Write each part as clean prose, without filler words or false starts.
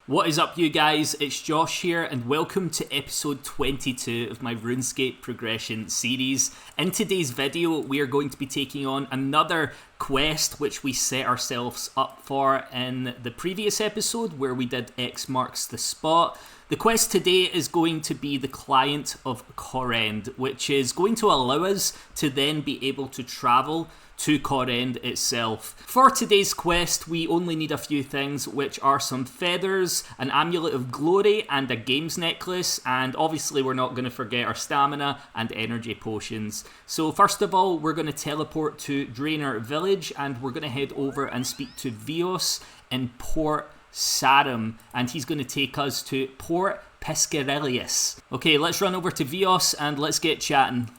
What is up, you guys? It's Josh here, and welcome to episode 22 of my RuneScape progression series. In today's video, we are going to be taking on another quest which we set ourselves up for in the previous episode where we did X marks the spot. The quest today is going to be the Client of Kourend, which is going to allow us to then be able to travel to Kourend itself. For today's quest, we only need a few things, which are some feathers, an amulet of glory, and a games necklace, and obviously we're not going to forget our stamina and energy potions. So first of all, we're going to teleport to Draenor Village, and we're going to head over and speak to Vios in Port Sarum, and he's going to take us to Port Piscarilius. Okay, let's run over to Vios and let's get chatting.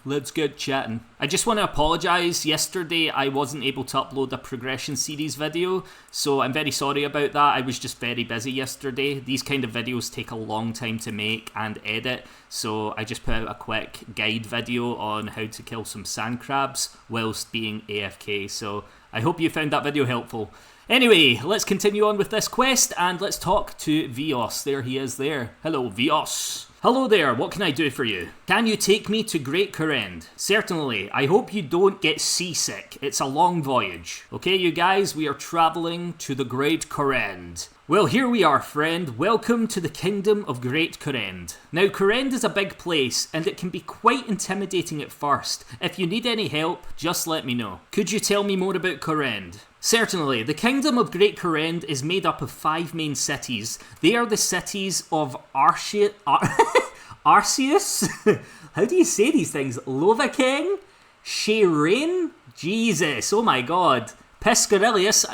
I just want to apologise. Yesterday I wasn't able to upload a progression series video, so I'm very sorry about that. I was just very busy yesterday. These kind of videos take a long time to make and edit, so I just put out a quick guide video on how to kill some sand crabs whilst being AFK, so I hope you found that video helpful. Anyway, let's continue on with this quest and let's talk to Vios. There he is there. Hello, Vios. Hello there, what can I do for you? Can you take me to Great Kourend? Certainly. I hope you don't get seasick. It's a long voyage. Okay, you guys, we are traveling to the Great Kourend. Well, here we are, friend. Welcome to the kingdom of Great Kourend. Now, Kourend is a big place, and it can be quite intimidating at first. If you need any help, just let me know. Could you tell me more about Kourend? Certainly. The kingdom of Great Kourend is made up of 5 main cities. They are the cities of Arceuus? How do you say these things? Lovakengj? Shayzien? Jesus, oh my god. Piscarilius,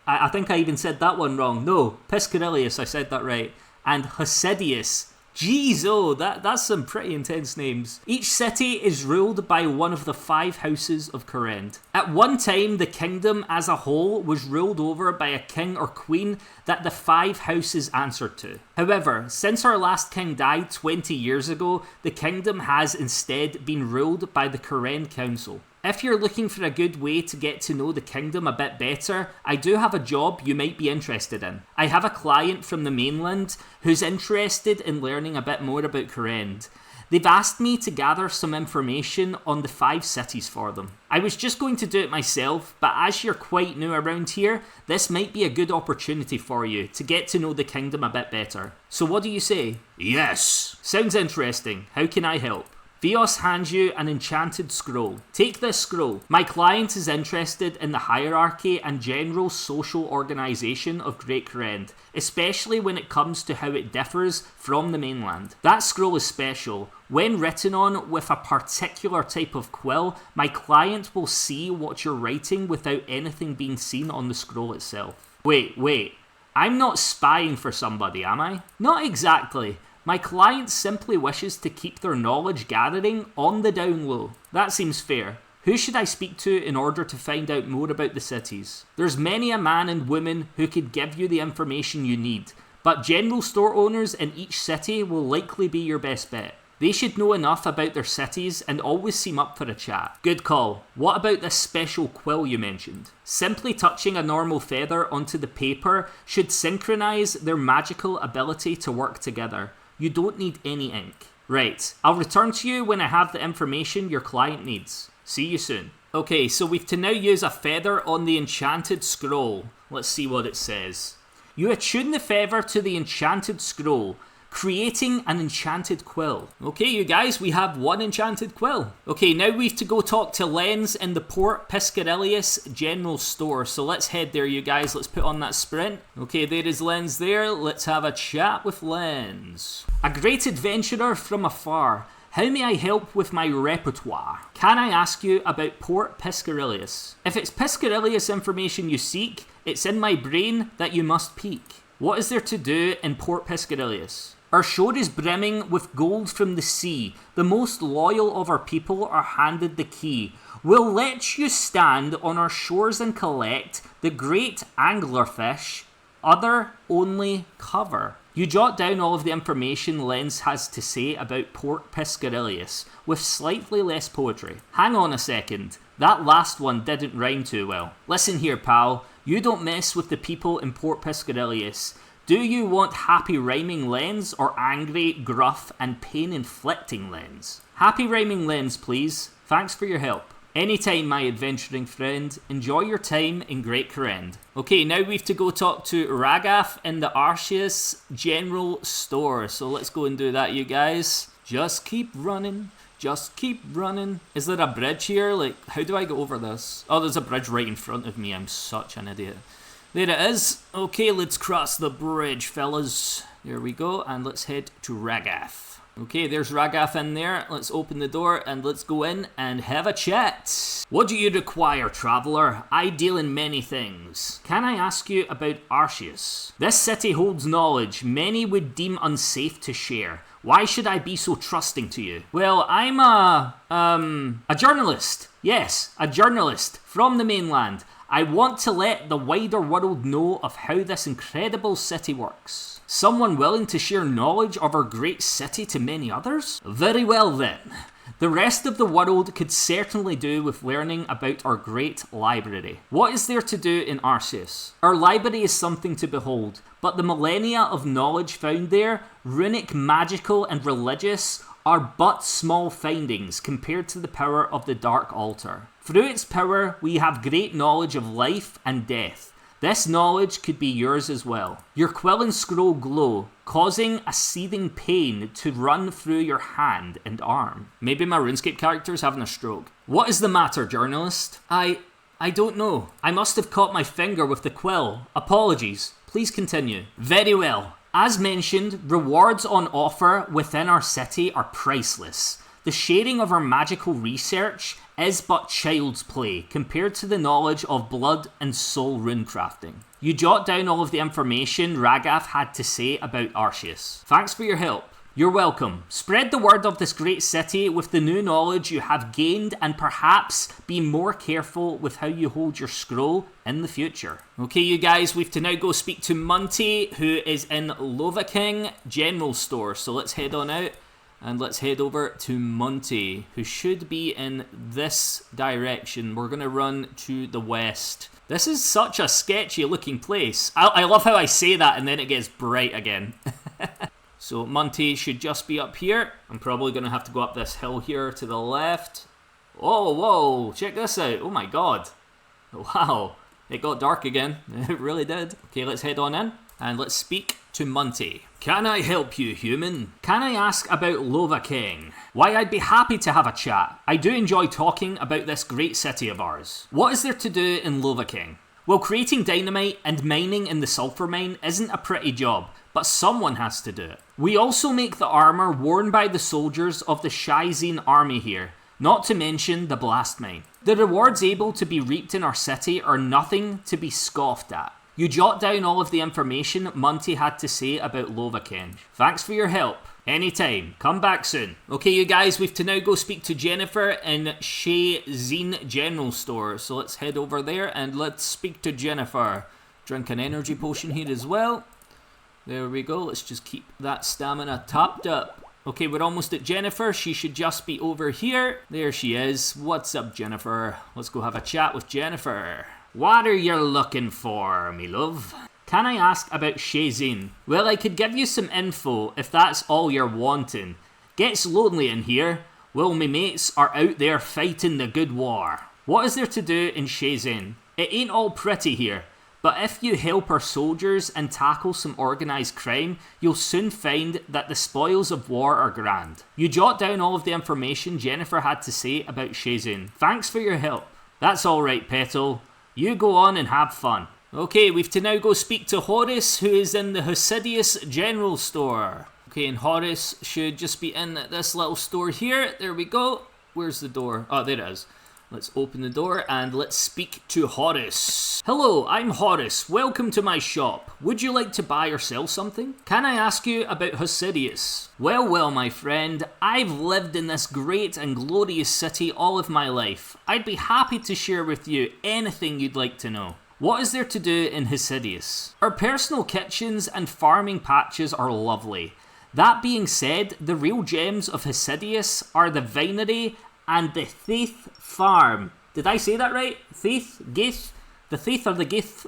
I think I even said that one wrong. No, Piscarilius, I said that right. And Hosidius. Jeez, oh, that's some pretty intense names. Each city is ruled by one of the 5 houses of Kourend. At one time, the kingdom as a whole was ruled over by a king or queen that the 5 houses answered to. However, since our last king died 20 years ago, the kingdom has instead been ruled by the Kourend Council. If you're looking for a good way to get to know the kingdom a bit better, I do have a job you might be interested in. I have a client from the mainland who's interested in learning a bit more about Kourend. They've asked me to gather some information on the 5 cities for them. I was just going to do it myself, but as you're quite new around here, this might be a good opportunity for you to get to know the kingdom a bit better. So what do you say? Yes! Sounds interesting. How can I help? Vios hands you an enchanted scroll. Take this scroll. My client is interested in the hierarchy and general social organisation of Great Kourend, especially when it comes to how it differs from the mainland. That scroll is special. When written on with a particular type of quill, my client will see what you're writing without anything being seen on the scroll itself. Wait. I'm not spying for somebody, am I? Not exactly. My client simply wishes to keep their knowledge gathering on the down low. That seems fair. Who should I speak to in order to find out more about the cities? There's many a man and woman who could give you the information you need, but general store owners in each city will likely be your best bet. They should know enough about their cities and always seem up for a chat. Good call. What about this special quill you mentioned? Simply touching a normal feather onto the paper should synchronize their magical ability to work together. You don't need any ink. Right, I'll return to you when I have the information your client needs. See you soon. Okay, so we've to now use a feather on the enchanted scroll. Let's see what it says. You attune the feather to the enchanted scroll, creating an enchanted quill. Okay, you guys, we have 1 enchanted quill. Okay, now we've to go talk to Laddz in the Port Piscarilius general store. So let's head there, you guys. Let's put on that sprint. Okay, there is Laddz there. Let's have a chat with Laddz. A great adventurer from afar. How may I help with my repertoire? Can I ask you about Port Piscarilius? If it's Piscarilius information you seek, it's in my brain that you must peek. What is there to do in Port Piscarilius? Our shore is brimming with gold from the sea. The most loyal of our people are handed the key. We'll let you stand on our shores and collect the great anglerfish, other only cover. You jot down all of the information Laddz has to say about Port Piscarilius, with slightly less poetry. Hang on a second, that last one didn't rhyme too well. Listen here, pal, you don't mess with the people in Port Piscarilius. Do you want happy rhyming lens or angry, gruff, and pain-inflicting lens? Happy rhyming lens, please. Thanks for your help. Anytime, my adventuring friend. Enjoy your time in Great Kourend. Okay, now we have to go talk to Ragath in the Arceuus General Store. So let's go and do that, you guys. Just keep running. Just keep running. Is there a bridge here? Like, how do I get over this? Oh, there's a bridge right in front of me. I'm such an idiot. There it is. Okay, let's cross the bridge, fellas. There we go, and let's head to Ragath. Okay, there's Ragath in there. Let's open the door and let's go in and have a chat. What do you require, traveller? I deal in many things. Can I ask you about Arceuus? This city holds knowledge many would deem unsafe to share. Why should I be so trusting to you? Well, I'm a journalist. Yes, a journalist from the mainland. I want to let the wider world know of how this incredible city works. Someone willing to share knowledge of our great city to many others? Very well then. The rest of the world could certainly do with learning about our great library. What is there to do in Arceuus? Our library is something to behold, but the millennia of knowledge found there, runic, magical, and religious, are but small findings compared to the power of the Dark Altar. Through its power, we have great knowledge of life and death. This knowledge could be yours as well. Your quill and scroll glow, causing a seething pain to run through your hand and arm. Maybe my RuneScape character's having a stroke. What is the matter, journalist? I don't know. I must have caught my finger with the quill. Apologies. Please continue. Very well. As mentioned, rewards on offer within our city are priceless. The sharing of our magical research is but child's play compared to the knowledge of blood and soul runecrafting. You jot down all of the information Ragath had to say about Arceuus. Thanks for your help. You're welcome. Spread the word of this great city with the new knowledge you have gained, and perhaps be more careful with how you hold your scroll in the future. Okay, you guys, we have to now go speak to Monty, who is in Lovakengj General Store. So let's head on out. And let's head over to Monty, who should be in this direction. We're going to run to the west. This is such a sketchy looking place. I love how I say that and then it gets bright again. So Monty should just be up here. I'm probably going to have to go up this hill here to the left. Oh, whoa, check this out. Oh my god. Wow, it got dark again. It really did. Okay, let's head on in and let's speak to Monty. Can I help you, human? Can I ask about Lovakengj? Why, I'd be happy to have a chat. I do enjoy talking about this great city of ours. What is there to do in Lovakengj? Well, creating dynamite and mining in the sulfur mine isn't a pretty job, but someone has to do it. We also make the armor worn by the soldiers of the Shayzien army here, not to mention the blast mine. The rewards able to be reaped in our city are nothing to be scoffed at. You jot down all of the information Monty had to say about Lovakengj. Thanks for your help. Anytime. Come back soon. Okay, you guys, we have to now go speak to Jennifer in Shayzien General Store. So let's head over there and let's speak to Jennifer. Drink an energy potion here as well. There we go. Let's just keep that stamina topped up. Okay, we're almost at Jennifer. She should just be over here. There she is. What's up, Jennifer? Let's go have a chat with Jennifer. What are you looking for, me love? Can I ask about Shayzien? Well, I could give you some info if that's all you're wanting. Gets lonely in here. Well, me mates are out there fighting the good war. What is there to do in Shayzien? It ain't all pretty here, but if you help our soldiers and tackle some organised crime, you'll soon find that the spoils of war are grand. You jot down all of the information Jennifer had to say about Shayzien. Thanks for your help. That's alright, Petal. You go on and have fun. Okay, we've to now go speak to Horus, who is in the Hosidius General Store. Okay, and Horus should just be in this little store here. There we go. Where's the door? Oh, there it is. Let's open the door and let's speak to Horus. Hello, I'm Horus. Welcome to my shop. Would you like to buy or sell something? Can I ask you about Hosidius? Well, my friend, I've lived in this great and glorious city all of my life. I'd be happy to share with you anything you'd like to know. What is there to do in Hosidius? Our personal kitchens and farming patches are lovely. That being said, the real gems of Hosidius are the vinery and the Thief Farm. Did I say that right? Thief? Gith? The thief or the Gaith...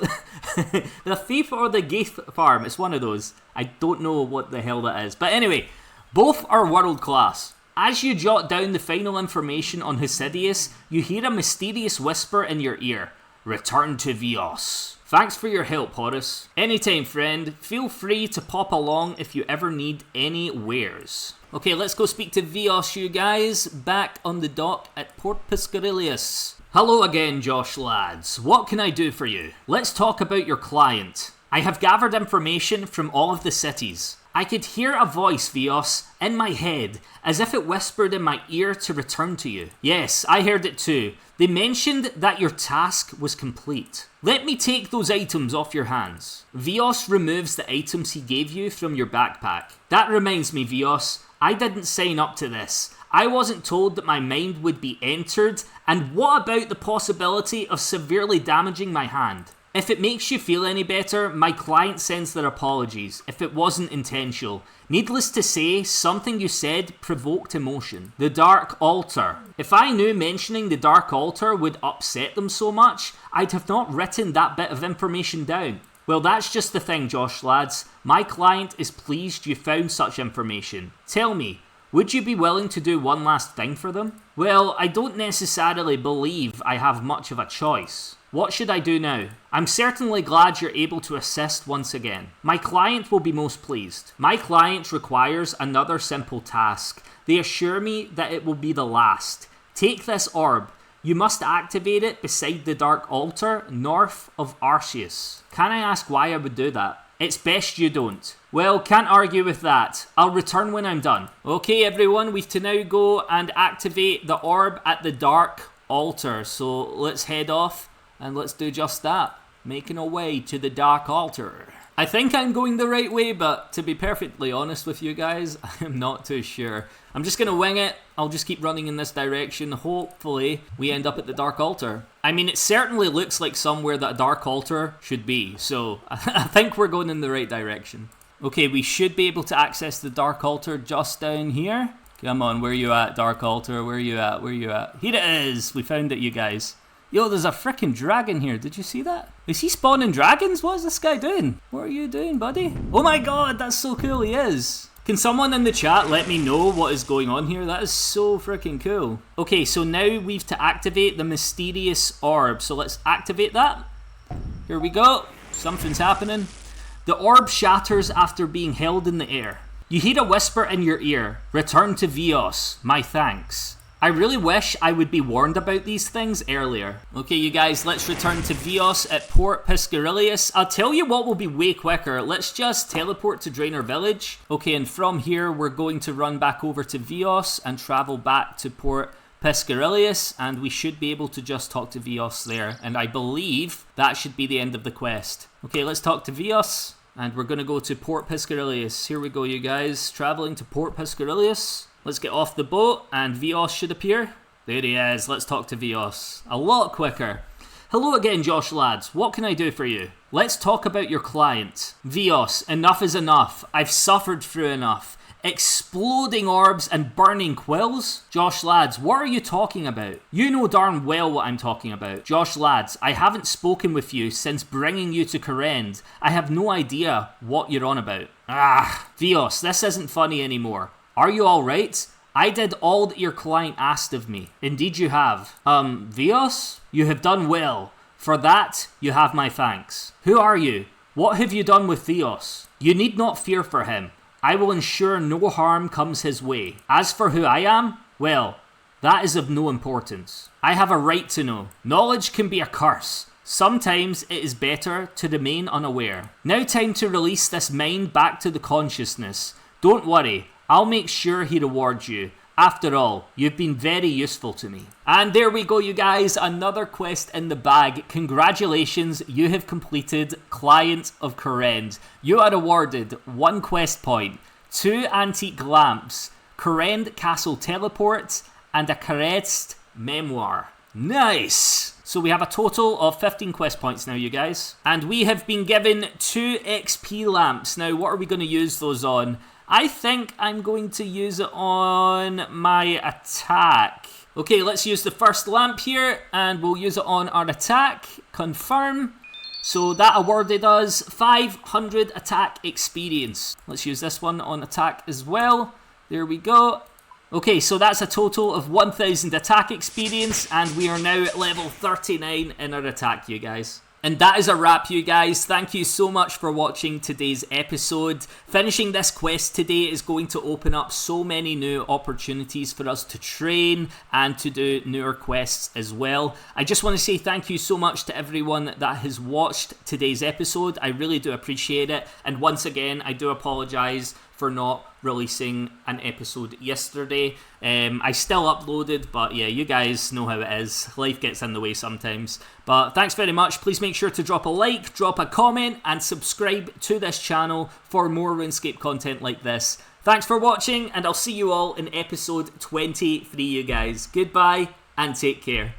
the thief or the Gaith farm. It's one of those. I don't know what the hell that is. But anyway, both are world class. As you jot down the final information on Hosidius, you hear a mysterious whisper in your ear. Return to Vios. Thanks for your help, Horus. Anytime, friend. Feel free to pop along if you ever need any wares. Okay, let's go speak to Vios, you guys. Back on the dock at Port Piscarilius. Hello again, Josh Laddz. What can I do for you? Let's talk about your client. I have gathered information from all of the cities. I could hear a voice, Vios, in my head, as if it whispered in my ear to return to you. Yes, I heard it too. They mentioned that your task was complete. Let me take those items off your hands. Vios removes the items he gave you from your backpack. That reminds me, Vios, I didn't sign up to this. I wasn't told that my mind would be entered, and what about the possibility of severely damaging my hand? If it makes you feel any better, my client sends their apologies, if it wasn't intentional. Needless to say, something you said provoked emotion. The Dark Altar. If I knew mentioning the Dark Altar would upset them so much, I'd have not written that bit of information down. Well, that's just the thing, Josh Laddz. My client is pleased you found such information. Tell me, would you be willing to do one last thing for them? Well, I don't necessarily believe I have much of a choice. What should I do now? I'm certainly glad you're able to assist once again. My client will be most pleased. My client requires another simple task. They assure me that it will be the last. Take this orb. You must activate it beside the Dark Altar north of Arceuus. Can I ask why I would do that? It's best you don't. Well, can't argue with that. I'll return when I'm done. Okay, everyone, we've to now go and activate the orb at the Dark Altar. So let's head off and let's do just that. Making our way to the Dark Altar. I think I'm going the right way, but to be perfectly honest with you guys, I'm not too sure. I'm just going to wing it. I'll just keep running in this direction. Hopefully, we end up at the Dark Altar. I mean, it certainly looks like somewhere that a Dark Altar should be, so I think we're going in the right direction. Okay, we should be able to access the Dark Altar just down here. Come on, where you at, Dark Altar? Where you at? Where you at? Here it is! We found it, you guys. Yo, there's a freaking dragon here. Did you see that? Is he spawning dragons? What is this guy doing? What are you doing, buddy? Oh my god, that's so cool, he is. Can someone in the chat let me know what is going on here? That is so freaking cool. Okay, so now we've to activate the mysterious orb. So let's activate that. Here we go. Something's happening. The orb shatters after being held in the air. You hear a whisper in your ear. Return to Vios. My thanks. I really wish I would be warned about these things earlier. Okay, you guys, let's return to Vios at Port Piscarilius. I'll tell you what will be way quicker. Let's just teleport to Draenor Village. Okay, and from here, we're going to run back over to Vios and travel back to Port Piscarilius, and we should be able to just talk to Vios there. And I believe that should be the end of the quest. Okay, let's talk to Vios, and we're going to go to Port Piscarilius. Here we go, you guys. Traveling to Port Piscarilius. Let's get off the boat, and Vios should appear. There he is. Let's talk to Vios. A lot quicker. Hello again, Josh Laddz. What can I do for you? Let's talk about your client. Vios, enough is enough. I've suffered through enough. Exploding orbs and burning quills? Josh Laddz, what are you talking about? You know darn well what I'm talking about. Josh Laddz, I haven't spoken with you since bringing you to Kourend. I have no idea what you're on about. Vios, this isn't funny anymore. Are you alright? I did all that your client asked of me. Indeed you have. Vios? You have done well. For that, you have my thanks. Who are you? What have you done with Vios? You need not fear for him. I will ensure no harm comes his way. As for who I am, well, that is of no importance. I have a right to know. Knowledge can be a curse. Sometimes it is better to remain unaware. Now time to release this mind back to the consciousness. Don't worry. I'll make sure he rewards you. After all, you've been very useful to me. And there we go, you guys. Another quest in the bag. Congratulations, you have completed Client of Kourend. You are awarded 1 quest point, 2 antique lamps, Kourend Castle teleports, and a crest memoir. Nice! So we have a total of 15 quest points now, you guys. And we have been given 2 XP lamps. Now, what are we going to use those on? I think I'm going to use it on my attack. Okay, let's use the first lamp here, and we'll use it on our attack. Confirm. So that awarded us 500 attack experience. Let's use this one on attack as well. There we go. Okay, so that's a total of 1000 attack experience, and we are now at level 39 in our attack, you guys. And that is a wrap, you guys. Thank you so much for watching today's episode. Finishing this quest today is going to open up so many new opportunities for us to train and to do newer quests as well. I just want to say thank you so much to everyone that has watched today's episode. I really do appreciate it. And once again, I do apologise for not releasing an episode yesterday. I still uploaded, but yeah, you guys know how it is. Life gets in the way sometimes. But thanks very much. Please make sure to drop a like, drop a comment, and subscribe to this channel for more RuneScape content like this. Thanks for watching, and I'll see you all in episode 23, you guys. Goodbye, and take care.